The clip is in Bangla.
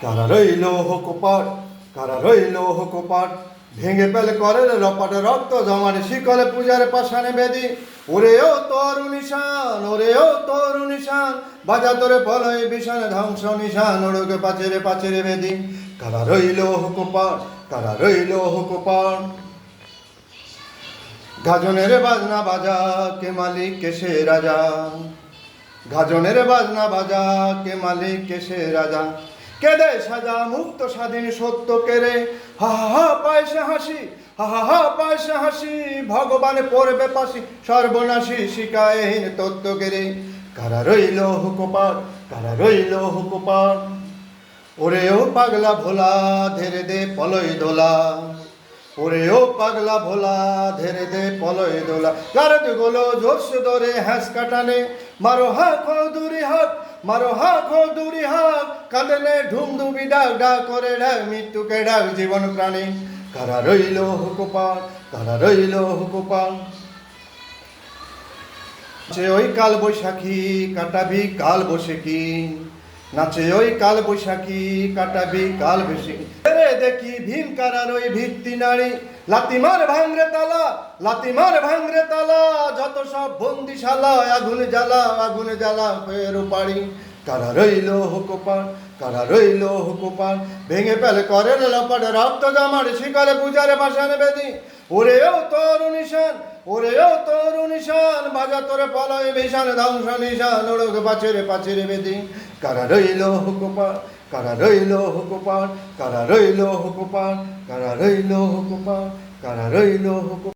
কারা রইল হোকপাট, কারা রইল হোকপাট, ভেঙে পেলে করে রপাটে রক্ত জমারে শিকলে পূজারে পাশানে বেদি। ওরেও তোর নিশান, ওরেও তোর নিশান, বাজা তোরে পলয় বিষানে ধ্বংস নিশান, ওড়কে পাচেরে পাচেরে বেদি। কারা রইল হোকপাট, কারা রইল হোকপাট। গাজনের বাজনা বাজা, কে মালিক কে সে রাজা। গাজনের বাজনা বাজা, কে মালিক কে সে রাজা। কে দে সাজা মুক্ত স্বাধীন সত্য কেড়ে, হা হা হা পায় সে হাসি, হা হা হা পায় সে হাসি। ভগবান পড়বে পাশি, সর্বনাশী শিকায়হীন তত্ত্ব কেড়ে। কারা রইল হুকোপাট, কারা রইল হুকোপাট। ওরেও পাগলা ভোলা, ধেরে দে পলয় দোলা। ওরেও পাগলা ভোলা, ধেরে দে পলয় দোলা। গারদ গোলো জোরসে ধরে হ্যাঁস কাটানে, মারো হাঁক দূরি হাঁক, মারো হাঁক দূরি হাঁক। কাঁদনে ঢুমঢুমি ডাক, ডাক করে ডাক মৃত্যুকে ডাক জীবন প্রাণী। কারা রইল হুকোপাট, কারা রইল হুকোপাট। নাচে ওই কাল বৈশাখী, কাটাবি কাল বৈশাখী। নাচে ওই কাল বৈশাখী, কাটাবি কাল বৈশাখী। দেখি ভীম কারার ওই ভিত্তি নারী, লাতিমার ভাঙরে তালা, লাতিমার ভাঙরে তালা। যত সব বন্দিশালা, আগুন জ্বালা, আগুন জ্বালা ফের পাড়ি। কারা রইল হুকোপাট, কারা রইল হুকোপাট। ভেঙে পেলে করে লপাটে রক্ত জামার শিকারে পূজারে পাশানে বেদি। ওরেও তোর নিশান, ওরেও তোর নিশান, বাজা তোরে পলয় বিষান ধ্বংস নিশান, ওড়কে পাচেরে পাচেরে বেদি। কারা রইল হুকোপাট, কারা রইল হুকোপাট, কারা রইল হুকোপাট, কারা রইল হুকোপাট, কারা রইল হুকোপাট।